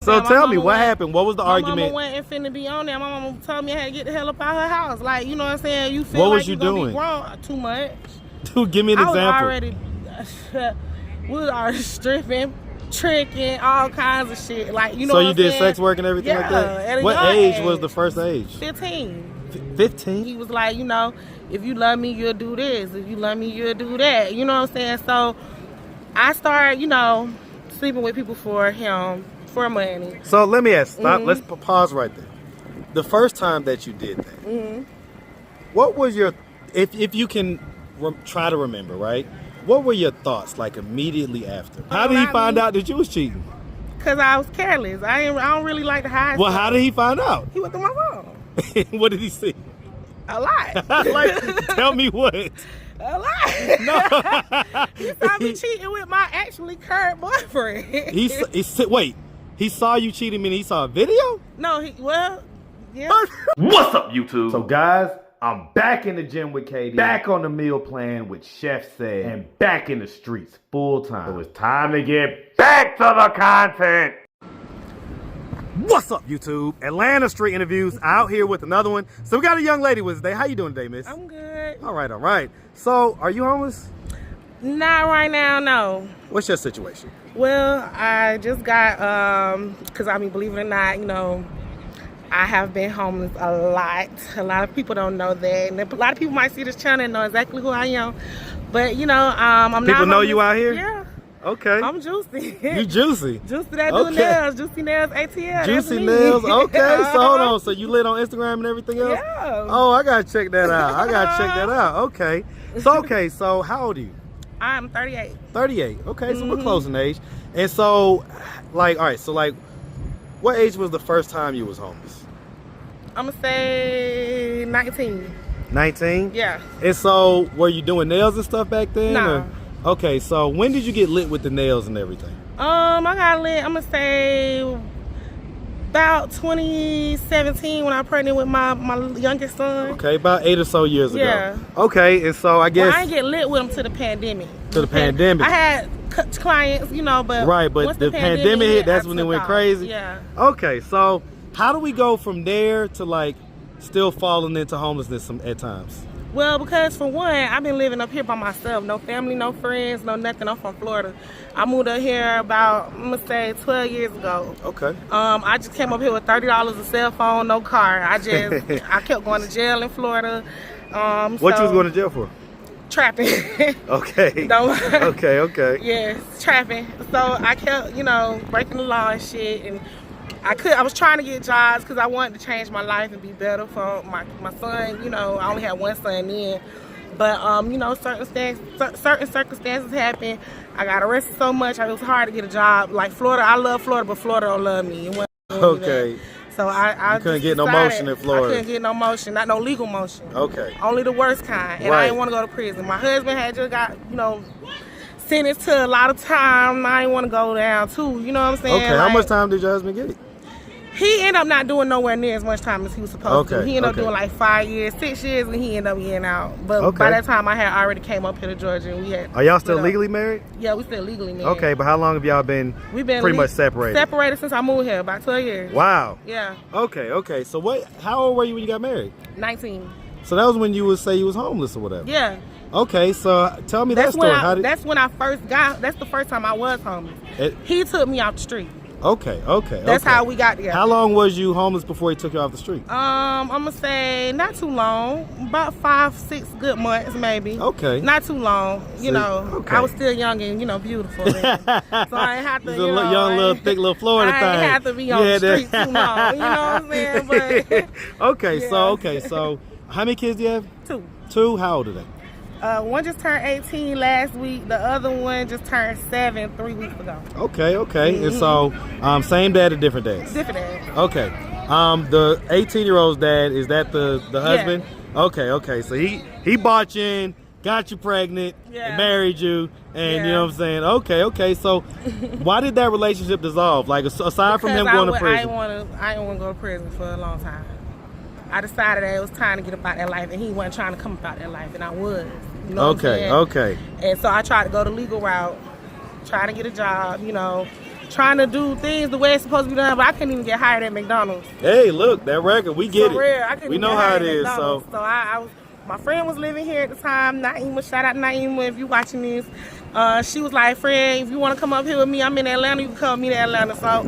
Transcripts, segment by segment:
So tell me, what happened? What was the argument? My mama wasn't finna be on there. My mama told me I had to get the hell up out her house. Like, you know what I'm saying? You feel what like was you you're gonna doing? be grown too much. Dude, give me an example. We was already stripping, tricking, all kinds of shit. Like, you know so what you I'm did saying? sex work and everything like that? What age was the first age? 15. 15? He was like, you know, if you love me, you'll do this. If you love me, you'll do that. You know what I'm saying? So I started, you know, sleeping with people for him, for money. So let me ask, let's pause right there. The first time that you did that, what was your, if you can try to remember, right? What were your thoughts like immediately after? How did he find out that you was cheating? Because I was careless. I don't really like to hide Well, stuff. how did he find out? He went through my phone. What did he see? A lot. Like, tell me what. A lot. No. He saw me cheating with my actually current boyfriend. Wait, he saw you cheating and he saw a video? No, yeah. What's up, YouTube? So guys, I'm back in the gym with Katie, back on the meal plan with Chef Said, and back in the streets full time. So it's time to get back to the content. What's up, YouTube? Atlanta Street Interviews out here with another one. So we got a young lady with us today. How you doing today, miss? I'm good. All right. So, are you homeless? Not right now, no. What's your situation? Well, I just got, because I mean, believe it or not, you know, I have been homeless a lot. A lot of people don't know that. And a lot of people might see this channel and know exactly who I am. But, you know, I'm not People know homeless. you out here? Yeah. Okay. I'm juicy. You juicy? Juicy that do nails. juicynailsatl. Juicy nails. Okay. So hold on. So you lit on Instagram and everything else? Yeah. Oh, I gotta check that out. Okay. So how old are you? I'm 38. 38. Okay. So we're close in age. And so, like, all right. So like, what age was the first time you was homeless? I'm gonna say 19. 19? Yeah. And so, were you doing nails and stuff back then? No. Or? Okay, so when did you get lit with the nails and everything? I got lit, I'm gonna say about 2017 when I was pregnant with my youngest son. Okay, about 8 or so years ago. Yeah. Okay, and so I guess... Well, I didn't get lit with him to the pandemic. To the pandemic. I had clients, you know, but... Right, but the pandemic hit, that's when it went crazy? Yeah. Okay, so how do we go from there to like still falling into homelessness at times? Well, because for one, I've been living up here by myself. No family, no friends, no nothing. I'm from Florida. I moved up here about, I'm going to say, 12 years ago. Okay. I just came up here with $30, a cell phone, no car. I kept going to jail in Florida. What you was going to jail for? Trapping. Okay. Okay. Yes, trapping. So I kept, you know, breaking the law and shit. And I was trying to get jobs because I wanted to change my life and be better for my son. You know, I only had one son then. But, you know, certain circumstances happened. I got arrested so much, it was hard to get a job. Like Florida, I love Florida, but Florida don't love me. Okay. So I couldn't get no motion in Florida. I couldn't get no motion, not no legal motion. Okay. Only the worst kind. And I didn't want to go to prison. My husband had just got, you know, sentenced to a lot of time. I didn't want to go down too. You know what I'm saying? Okay. How much time did your husband get? He ended up not doing nowhere near as much time as he was supposed to. He ended up doing like 5 years, 6 years, and he ended up getting out. But by that time, I had already came up here to Georgia, and we had. Are y'all still legally married? Yeah, we still legally married. Okay, but how long have y'all been? We've been pretty much separated. Separated since I moved here, about 12 years. Wow. Yeah. Okay. So how old were you when you got married? 19. So that was when you would say you was homeless or whatever. Yeah. Okay, so tell me that story. That's when I first got. That's the first time I was homeless. He took me off the street. Okay. That's how we got together. How long was you homeless before he took you off the street? I'm gonna say not too long, about 5-6 good months maybe. Okay. Not too long, you know. I was still young and beautiful. So I didn't have to. You know, young little thick little Florida thing. I didn't have to be on the street too long. You know what I'm saying? But So how many kids do you have? 2. 2. How old are they? One just turned 18 last week. The other one just turned 7 3 weeks ago. Okay. And so, same dad or different dads? Different dads. Okay. The 18-year-old's dad, is that the husband? Yeah. Okay. So he bought you in, got you pregnant, and married you, and you know what I'm saying? Okay. So why did that relationship dissolve? Like aside from him going to prison? I didn't want to go to prison for a long time. I decided that it was time to get up out that life, and he wasn't trying to come up out that life, and I was. You know okay. And so I tried to go the legal route, try to get a job, you know. trying to do things the way it's supposed to be done, but I couldn't even get hired at McDonald's. Hey, look, that record, we get For it. real, I couldn't We even know get how hired it at is. McDonald's. So So I was, my friend was living here at the time, Naima, shout out to Naima if you watching this. She was like, Fred, if you want to come up here with me, I'm in Atlanta, you can come with me to Atlanta. So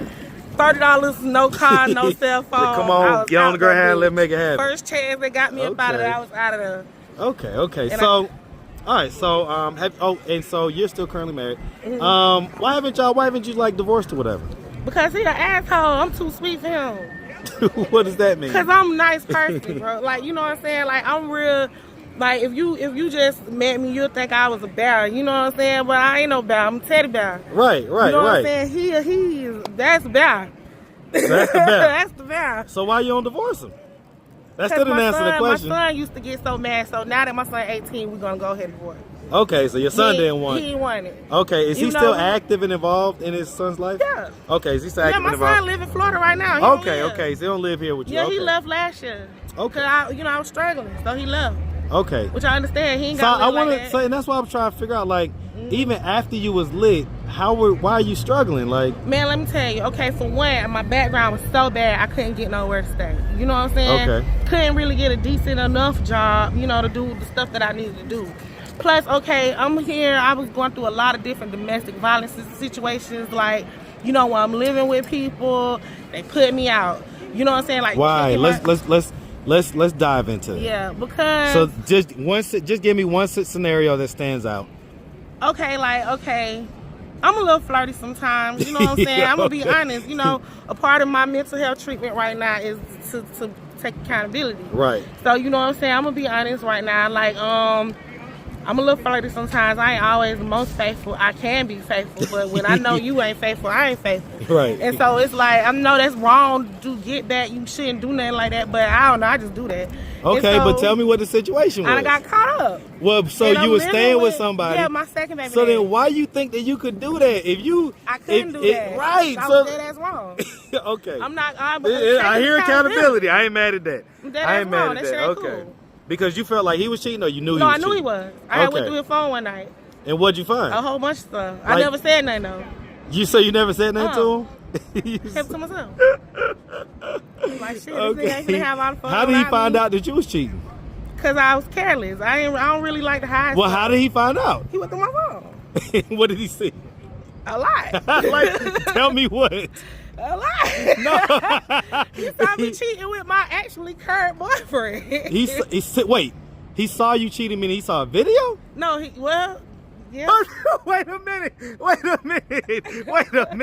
$30, no car, no cell phone. Come on, get on the ground, let's make it happen. First chance they got me up out of there, I was out of there. Okay. And So, all right. So, and so you're still currently married. Why haven't you like divorced or whatever? Because he an asshole, I'm too sweet for him. What does that mean? Because I'm a nice person, bro. Like, you know what I'm saying? Like, I'm real. Like, if you just met me, you'll think I was a bear. You know what I'm saying? But I ain't no bear. I'm a teddy bear. Right. You know what I'm saying? That's the bear. That's the bear. That's the bear. So why you don't divorce him? That still didn't answer the question. My son used to get so mad. So now that my son 18, we're going to go ahead and divorce. Okay, so your son didn't want it. He didn't want it. Okay, is he You still know- active and involved in his son's life? Yeah. Okay, is he still active and Yeah, my involved? son live in Florida right now. He don't live. Okay, so he don't live here with you. Yeah, okay. he left last year. Okay. Because I was struggling, so he left. Okay. Which I understand. He ain't So got I to live want like to that. say, and that's why I'm trying to figure out, like, even after you was lit, why are you struggling? Like, Man, let me tell you. Okay, for one, my background was so bad I couldn't get nowhere to stay. You know what I'm saying? Okay. Couldn't really get a decent enough job, you know, to do the stuff that I needed to do. Plus, okay, I'm here. I was going through a lot of different domestic violence situations. Like, you know, when I'm living with people, they put me out. You know what I'm saying? Like, why? Let's dive into it. Yeah, because So just give me one scenario that stands out. okay, I'm a little flirty sometimes, you know what I'm saying? I'm gonna be honest, you know, a part of my mental health treatment right now is to take accountability. Right. So, you know what I'm saying? I'm gonna be honest right now, like, I'm a little flirty sometimes. I ain't always the most faithful. I can be faithful, but when I know you ain't faithful, I ain't faithful. Right. And so it's like, I know that's wrong to get back. You shouldn't do nothing like that, but I don't know. I just do that. Okay, And so, but tell me what the situation was. I got caught up. Well, so And you I'm were living staying with somebody. Yeah, my second baby. So daddy. then why you think that you could do that? If you... I couldn't do that. Right. I So, was dead ass wrong. okay. I'm not. I hear accountability. I ain't mad at that. I ain't mad at That shit that. ain't Okay. cool. Because you felt like he was cheating or you knew he No, was I knew cheating? he was. I went Okay. through his phone one night. And what'd you find? A whole bunch of stuff. I Like- never said nothing though. You say you never said nothing to him? You Kept to myself. Like shit, this Okay. nigga ain't gonna have all the fun. How did he find out that you was cheating? Because I was careless. I don't really like to hide. Well, stuff. how did he find out? He went through my phone. What did he see? A lot. Like, tell me what. A lot. No. He saw me cheating with my actually current boyfriend. Wait, he saw you cheating, meaning he saw a video? No, yeah. Wait a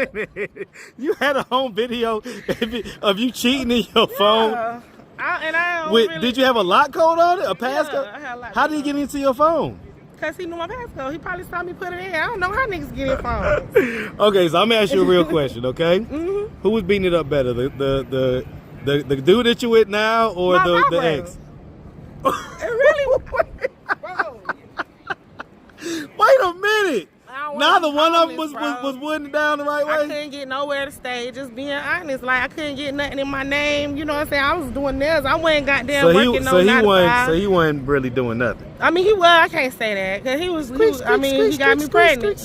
minute. You had a home video of you cheating in your phone? Yeah. I don't really, Did you have a lock code on it? A Yeah, passcode? I had a lock How did he code. get into your phone? Because he knew my passcode. He probably saw me put it in. I don't know how niggas get in phones. Okay, so I'm gonna ask you a real question, okay? Mm-hmm. Who was beating it up better, the dude that you with now, or My the vibrator. ex? It really bro. Wait a minute. I don't Neither want one of them homeless, was bro. wooden down the right I way. couldn't get nowhere to stay, just being honest. Like, I couldn't get nothing in my name. You know what I'm saying? I was doing nails. I wasn't goddamn working no 9 to 5. So he wasn't really doing nothing. I mean, he was. I can't say that. Because he was, he got me pregnant.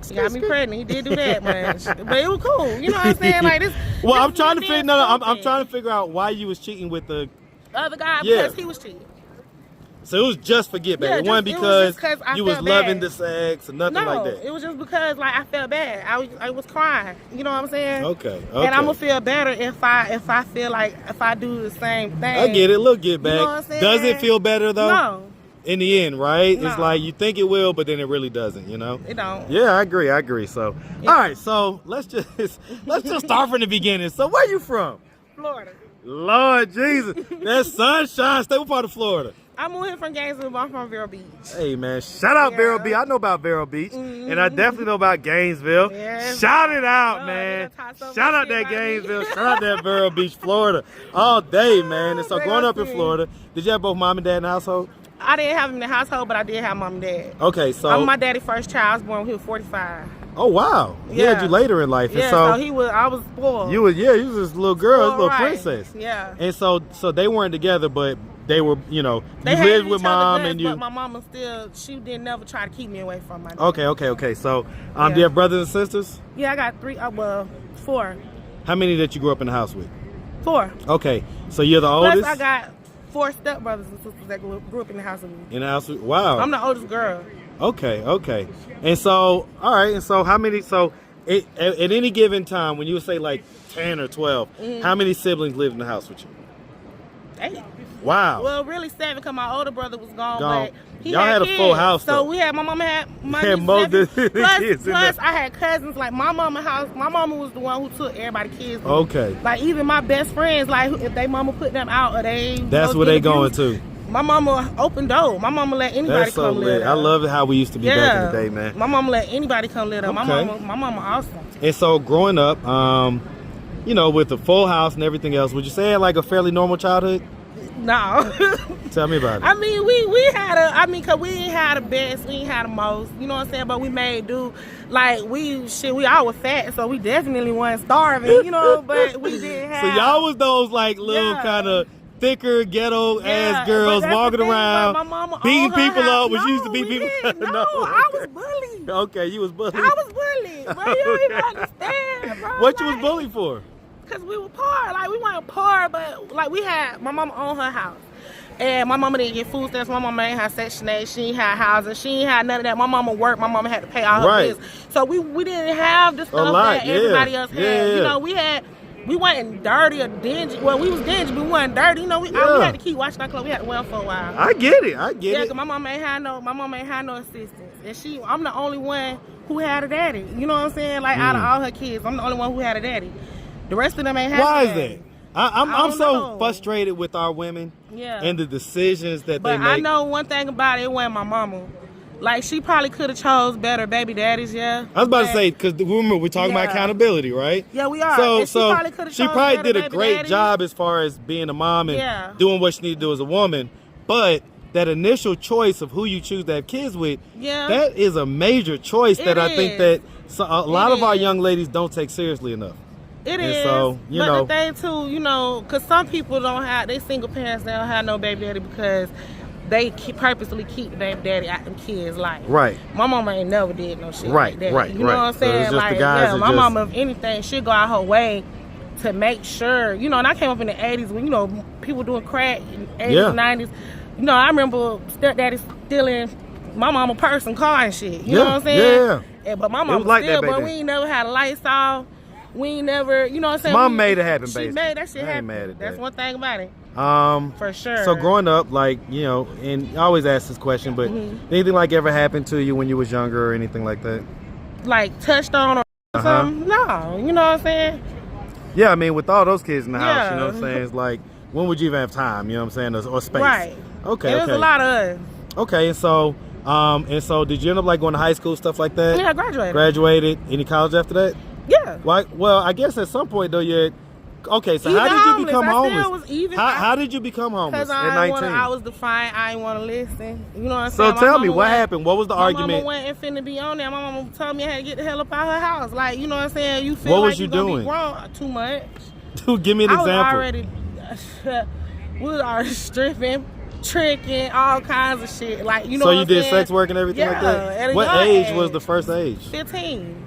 He got me pregnant. He did do that much. But it was cool. You know what I'm saying? Like, this. Well, this I'm trying to was figure. being No, I'm something. trying to figure out why you was cheating with the. The other guy, Yeah. because he was cheating. So it was just for get back. Yeah, It wasn't it was because just 'cause I you was felt loving bad. the sex or nothing No, like that. it was just because, like, I felt bad. I was crying. You know what I'm saying? Okay. And I'm gonna feel better if I feel like if I do the same thing. I get it. Look, get back. know what I'm saying? Does it feel better though? No, In the end, right? It's No. like you think it will, but then it really doesn't. You know? it don't. Yeah, I agree. So, Yeah. all right. So let's just start from the beginning. So, where you from? Florida. Lord Jesus, that sunshine. Stay what part of Florida? I'm moving from Gainesville, but I'm from Vero Beach. Hey man, shout out Yeah. Vero Beach. I know about Vero Beach, and I definitely know about Gainesville. Yeah. Shout it out, Oh, man. they done talk so Shout much out shit that about me. Gainesville. Shout out that Vero Beach, Florida, all day, man. And so they growing gonna up in see. Florida, did you have both mom and dad in the household? I didn't have him in the household, but I did have mom and dad. Okay, so I'm my daddy's first child. I was born when he was 45. Oh wow. He had you later in life. Yeah, And so I was spoiled. You was this little girl, this little Right. princess. Yeah. And so they weren't together, but they were, you know, They you hated lived with each other mom guts, and you. But my mama she didn't never try to keep me away from my dad. Okay. So, do Yeah. you have brothers and sisters? Yeah, I got 4. How many that you grew up in the house with? 4. Okay, so you're the Plus, oldest I got 4 stepbrothers and sisters that grew up in the house with me. in the house. Wow. I'm the oldest girl. Okay. And so, all right. And so, how many? So, at any given time, when you would say like 10 or 12, how many siblings lived in the house with you? 8. Wow. Well, really 7 because my older brother was gone. But he Y'all had a kids. full house, So though. we had, my mama had my Had nieces, more nephews. than kids in Plus, there. I had cousins. Like my mama house, my mama was the one who took everybody's kids. Okay. Like even my best friends, like if they mama put them out or they. That's where they going to. My mama opened door. My mama let anybody That's so come lit. live. I love it how we used to be back in the day, man. My mama let anybody come live. Okay. My mama awesome. And so, growing up, you know, with the full house and everything else, would you say it like a fairly normal childhood? No. Tell me about it. I mean, we had cause we ain't had the best, we ain't had the most, you know what I'm saying? But we made do. Like, we all was fat, so we definitely wasn't starving, you know, but we didn't have. So y'all was those like little kind of thicker ghetto ass girls walking around, beating people up, which used to beat people. No, I was bullied. Okay, you was bullied. I was bullied, bro. You don't even understand, bro. What you was bullied for? Because we were poor. Like, we weren't poor, but, like, my mama owned her house. And my mama didn't get food stamps. My mama ain't had Section 8. She ain't had housing. She ain't had none of that. My mama worked. My mama had to pay all her bills. So we didn't have the stuff that everybody else had. You know, we wasn't dirty or dingy. Well, we was dingy, but we wasn't dirty. You know, we had to keep washing our clothes. We had to wear them for a while. I get it. Yeah, because my mama ain't had no assistance. And I'm the only one who had a daddy. You know what I'm saying? Like, out of all her kids, I'm the only one who had a daddy. The rest of them ain't had. Why is that? I'm so know. frustrated with our women and the decisions that they make. But I know one thing about it wasn't my mama. Like, she probably could have chose better baby daddies, I was about to say, because remember, we're talking about accountability, right? Yeah, we are. So she probably did a great daddy. job as far as being a mom and doing what she needed to do as a woman. But that initial choice of who you choose to have kids with, that is a major choice that I think that a lot of our young ladies don't take seriously enough. It is, so, but the thing too, because some people they single parents, they don't have no baby daddy because they purposely keep the baby daddy out them kids' life. Right. My mama ain't never did no shit like that. You know what I'm saying? So like, my mama, if anything, she'd go out her way to make sure, and I came up in the 80s when, people doing crack in the 80s, 90s. I remember stepdaddy stealing my mama purse and car and shit. You know what I'm saying? Yeah. But my mama like still, that, but we ain't never had lights off. We ain't never, you know what I'm saying? Mom made it happen, basically. She made that shit happen. Mad at That's that. one thing about it. For sure. So growing up, like, and I always ask this question, but anything like ever happened to you when you was younger or anything like that? Like touched on or something? No, you know what I'm saying? Yeah, I mean, with all those kids in the house, you know what I'm saying? It's like, when would you even have time, you know what I'm saying, or space? Right. Okay, There's a lot of us. Okay, and so did you end up like going to high school, stuff like that? Yeah, I graduated. Graduated. Any college after that? Yeah. Well, I guess at some point though, okay, so how did you become homeless? How did you become homeless at 19? I was defiant. I didn't want to listen. You know what I'm saying? So tell me, what happened? What was the argument? My mama wasn't finna be on there. My mama told me I had to get the hell up out of her house. Like, you know what I'm saying? You feel what like was you you're doing? Gonna be grown too much. Dude, give me an example. We was already stripping, tricking, all kinds of shit. Like, you know so what you I'm did saying? sex work and everything like that? At a What young age was the first age? 15.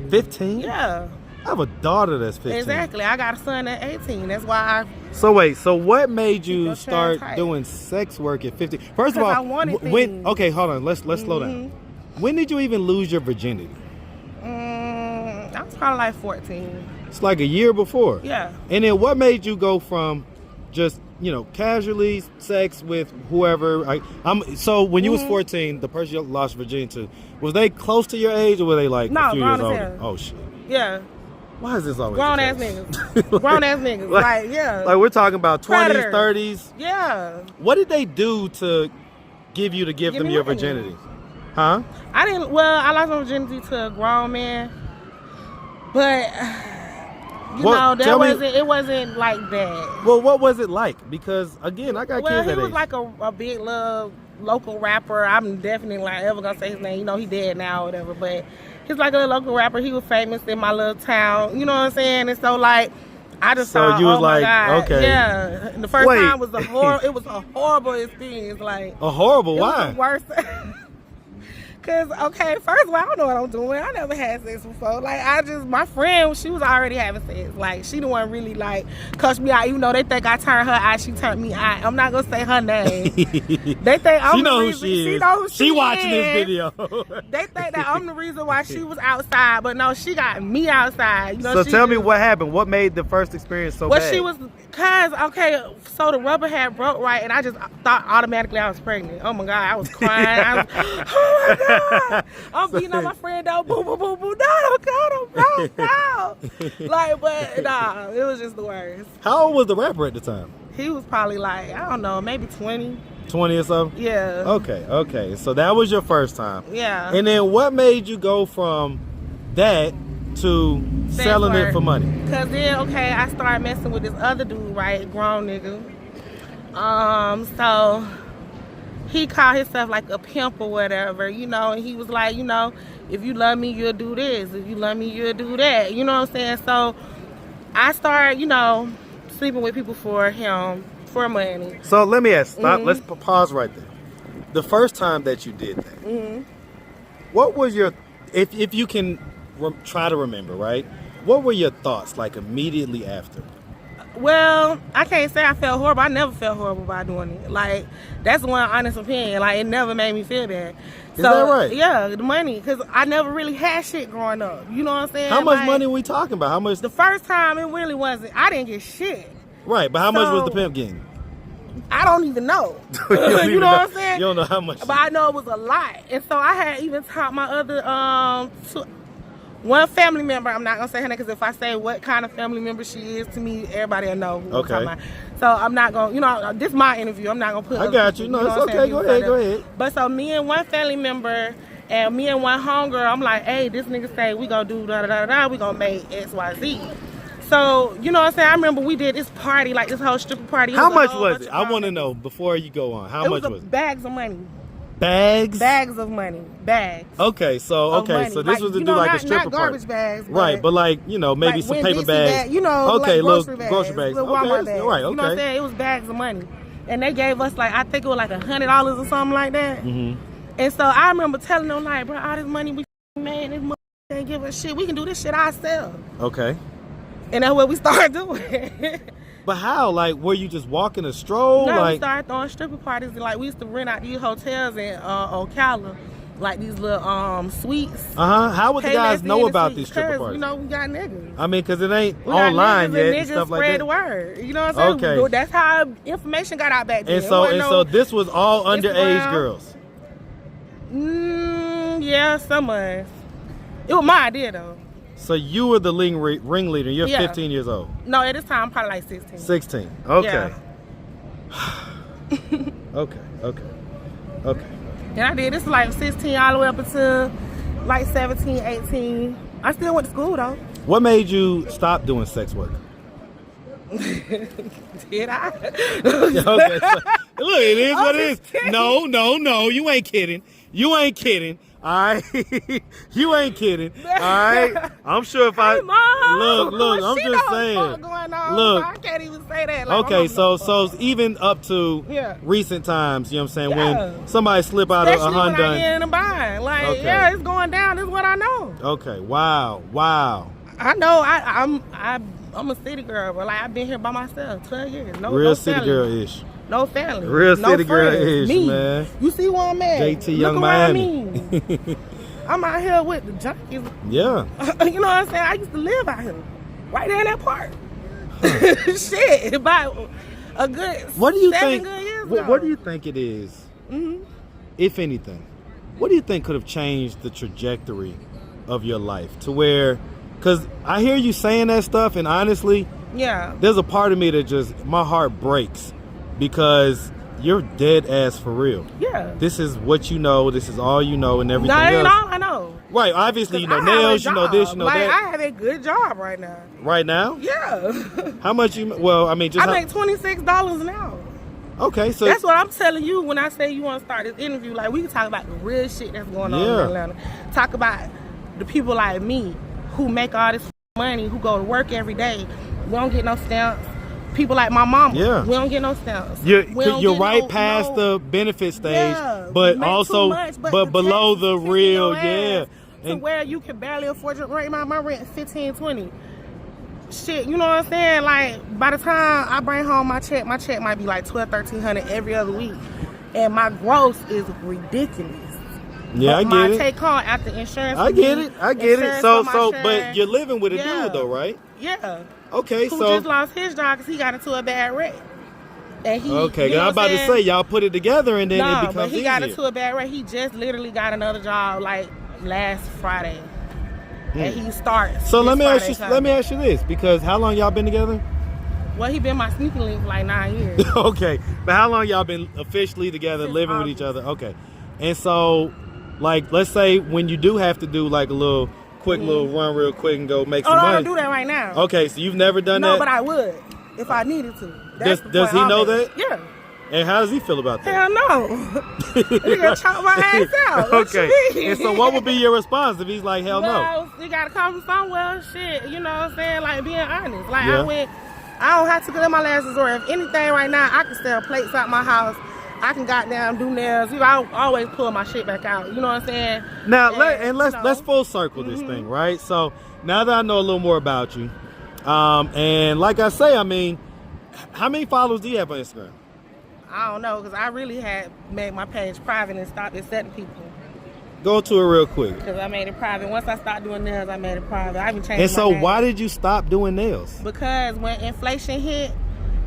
15? Yeah. I have a daughter that's 15. Exactly. I got a son at 18. That's why So wait, so what made you start doing sex work at 15? First of all, I wanted okay, hold on, let's slow down. When did you even lose your virginity? I was probably like 14. It's like a year before. Yeah. And then what made you go from just, casually sex with whoever? So when you was 14, the person you lost virginity to, was they close to your age or were they like a few years older? Oh shit. Yeah. Why is this always grown ass niggas? Grown ass niggas. Like, yeah. Like we're talking about 20s, Predators. 30s. Yeah. What did they do to give them your virginity? Huh? I lost my virginity to a grown man. But it wasn't like that. Well, what was it like? Because again, I got kids that age. He was like a big local rapper. I'm definitely like ever gonna say his name. He dead now or whatever. But He's like a local rapper. He was famous in my little town. You know what I'm saying? And so like, I just thought, you was oh my like, God. okay. Yeah. And the first time was it was a horrible experience. Like a horrible? Why? It was the worst. Cause okay, first of all, I don't know what I'm doing. I never had sex before. Like my friend, she was already having sex. Like she the one really like cussed me out. Even though they think I turned her out, she turned me out. I'm not gonna say her name. They think I'm the reason. She know who she watching this video. They think that I'm the reason why she was outside, but no, she got me outside. You know, so tell me what happened. What made the first experience so bad? Well, she was, so the rubber had broke right, and I just thought automatically I was pregnant. Oh my God, I was crying. Oh my God. I'm beating on my friend though. Boo, boo, boo, boo. No. Like, but nah, it was just the worst. How old was the rapper at the time? He was probably like, I don't know, maybe 20. 20 or so? Yeah. Okay. So that was your first time. Yeah. And then what made you go from that to selling it for money? Cause then, I started messing with this other dude, right? Grown nigga. So he called himself like a pimp or whatever, you know, and he was like, you know, if you love me, you'll do this. If you love me, you'll do that. You know what I'm saying? So I started, you know, sleeping with people for him, for money. So let me ask, let's pause right there. The first time that you did that, what was your, if you can try to remember, right? What were your thoughts like immediately after? Well, I can't say I felt horrible. I never felt horrible by doing it. Like, that's one honest opinion. Like, it never made me feel bad. Is that right? Yeah, the money. Because I never really had shit growing up. You know what I'm saying? How much money are we talking about? How much? The first time, it really wasn't. I didn't get shit. Right, but how much was the pimp getting? I don't even know. You know what I'm saying? You don't know how much. But I know it was a lot. And so I had even taught my other, one family member, I'm not going to say her name because if I say what kind of family member she is to me, everybody will know who I'm talking about. So I'm not going to, you know, this is my interview. I'm not going to put I got you. No, it's okay. Go ahead. But so me and one family member and me and one homegirl, I'm like, hey, this nigga say we going to do da-da-da-da, we going to make XYZ. So, you know what I'm saying? I remember we did this party, like this whole stripper party. How much was it? I want to know before you go on. How much was it? Bags of money. Bags? Bags of money. Bags. Okay, so this was to do like a stripper not garbage party. Bags. Right, but like, you know, maybe like some paper bags. You know, okay, like little grocery bags. Little Walmart bags. Right, okay. You know what I'm saying? It was bags of money. And they gave us like, I think it was like $100 or something like that. Mm-hmm. And so I remember telling them like, bro, all this money we made, this money ain't give us shit. We can do this shit ourselves. Okay. And that's what we started doing. But how? Like, were you just walking a stroll? No, like, we started throwing stripper parties. Like, we used to rent out these hotels in Ocala, like these little suites. How would the guys know about these stripper parties? You know, we got niggas. I mean, because it ain't online yet and stuff like that. Spread the word. You know what I'm saying? Okay. That's how information got out back then. And so this was all underage girls? Yeah, some of us. It was my idea, though. So you were the ringleader. You're 15 years old. No, at this time, I'm probably like 16. 16. Okay. Yeah. Okay. And I did this like 16 all the way up until like 17, 18. I still went to school, though. What made you stop doing sex work? Did I? Okay. So, look, it is what it is. Kidding. No. You ain't kidding. All right, you ain't kidding. All right, I'm sure if I look, I'm just saying. Look, I can't even say that. Like, okay, so even up to recent times, you know what I'm saying, when somebody slip out of a Honda. When I get in the bind, like it's going down. This is what I know. Okay, wow. I know. I'm a city girl, but like I've been here by myself 12 years. Real city girl-ish. No family. Real no city friends. girl-ish, Me. man. You see where I'm at? JT Young Miami. I'm out here with the junkies. Yeah. You know what I'm saying? I used to live out here. Right there in that park. Shit. About a good what do you 7 think, good years ago. What do you think it is, if anything? What do you think could have changed the trajectory of your life to where, because I hear you saying that stuff, and honestly, there's a part of me that just, my heart breaks because you're dead ass for real. Yeah. This is what you know, this is all you know, and everything else. That ain't all I know. Right, obviously you know nails, you know this, you know like, that. I have a good job right now. Right now? Yeah. How much you, well, I mean, just. I make $26 an hour. Okay, so. That's what I'm telling you when I say you want to start this interview. Like, we can talk about the real shit that's going on in Atlanta. Talk about the people like me who make all this money, who go to work every day, we don't get no stamps. People like my mama, we don't get no stamps. You're right past the benefit stage, but also but below the real, to where you can barely afford your rent. My rent $15, $20. Shit, you know what I'm saying? Like, by the time I bring home my check might be like $1,200, $1,300 every other week, and my gross is ridiculous. Yeah, I get it. My take home after insurance. I get it. So, but you're living with a dude though, right? Yeah. Okay, who just lost his job because he got into a bad wreck. And he, okay, I'm about to say y'all put it together and then it becomes but he easier. got into a bad wreck. He just literally got another job like last Friday, and he starts. So let me ask you this, because how long y'all been together? Well, he been my sneaky link for like 9 years. Okay, but how long y'all been officially together, living with each other? Okay, and so like let's say when you do have to do like a little quick little run real quick and go make some money. I don't do that right now. Okay, so you've never done that? No, but I would if I needed to. Does he know that? Yeah. And how does he feel about that? Hell no. He gonna chop my ass out. Okay. And so what would be your response if he's like, hell no? You gotta come from somewhere, shit. You know what I'm saying? Like being honest. Like I don't have to go to my last resort. If anything right now, I can sell plates out my house. I can goddamn do nails. I always pull my shit back out. You know what I'm saying? Now let's full circle this thing, right? So now that I know a little more about you, and like I say, I mean, how many followers do you have on Instagram? I don't know, because I really had made my page private and stopped accepting people. Go to it real quick. Because I made it private. Once I started doing nails, I made it private. I even changed And so my name. why did you stop doing nails? Because when inflation hit,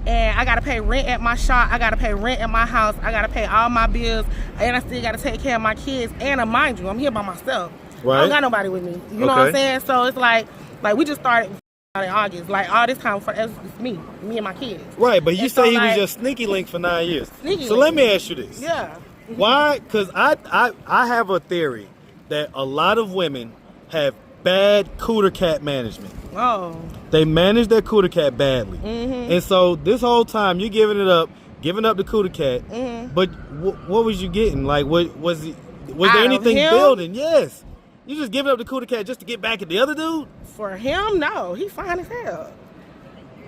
and I gotta pay rent at my shop, I gotta pay rent at my house, I gotta pay all my bills, and I still gotta take care of my kids. And mind you, I'm here by myself. Right. I don't got nobody with me. You know what I'm saying? So it's like we just started in August. Like all this time for us, it's me and my kids. Right, but you say he was your sneaky link for 9 years. So let me ask you this. Yeah. Why? Because I have a theory that a lot of women have bad cooter cat management. Oh. They manage their cooter cat badly. And so this whole time you're giving up the cooter cat. But what was you getting? Like, was there anything building? Yes. You just giving up the cooter cat just to get back at the other dude? For him, no. He fine as hell.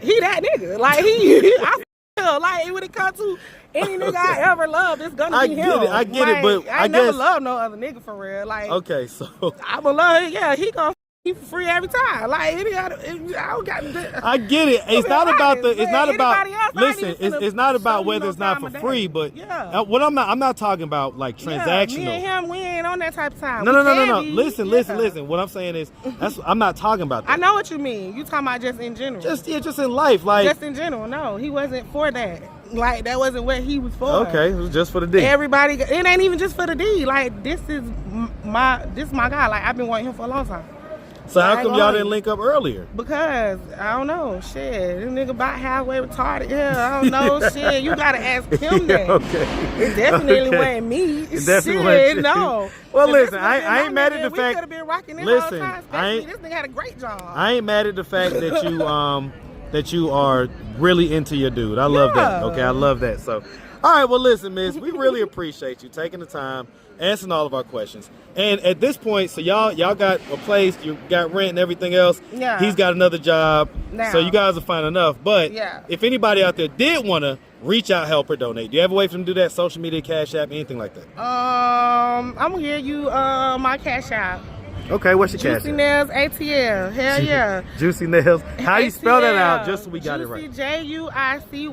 He that nigga. Like I feel like when it comes to any nigga I ever loved, it's gonna be him. I get it, but I never loved no other nigga for real. Like, okay, so I'm gonna love him. Yeah, he gonna for free every time. Like, I don't got. I get it. It's not about the. It's not about. Listen, it's not about whether it's not for free, but what I'm not talking about like transactional. Me and him, we ain't on that type of time. No. Listen. What I'm saying is, I'm not talking about that. I know what you mean. You talking about just in general. Just in life, like just in general. No, he wasn't for that. Like that wasn't what he was for. Okay, it was just for the D. Everybody, it ain't even just for the D. Like this is my guy. Like I've been wanting him for a long time. So how come y'all didn't link up earlier? Because I don't know. Shit, this nigga about halfway retarded. Yeah, I don't know. Shit, you gotta ask him that. Okay. It definitely wasn't me. It definitely wasn't you. No. Well, listen, I ain't mad at the fact. We could have been rocking this whole time. This nigga had a great job. I ain't mad at the fact that you that you are really into your dude. I love that. Okay, I love that. So, all right. Well, listen, miss, we really appreciate you taking the time, answering all of our questions. And at this point, so y'all got a place, you got rent and everything else. Yeah. He's got another job. Now. So you guys are fine enough. But yeah. If anybody out there did want to reach out, help, or donate, do you have a way for them to do that? Social media, Cash App, anything like that? I'm gonna give you my Cash App. Okay, what's your Cash App? juicynailsatl. Hell yeah. Juicy Nails. How you spell that out? Just so we got it right. JUICY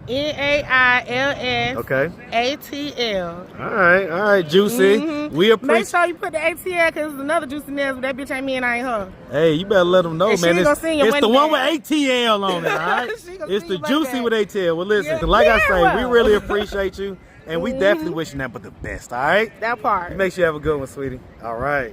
NAILS. Okay. ATL. All right, Juicy. We appreciate. Make sure you put the ATL because it's another Juicy Nails, but that bitch ain't me and I ain't her. Hey, you better let them know, man. It's the one with ATL on it, all right? It's the Juicy with ATL. Well, listen, like I say, we really appreciate you. And we definitely wishing that but the best, all right? That part. Make sure you have a good one, sweetie. All right.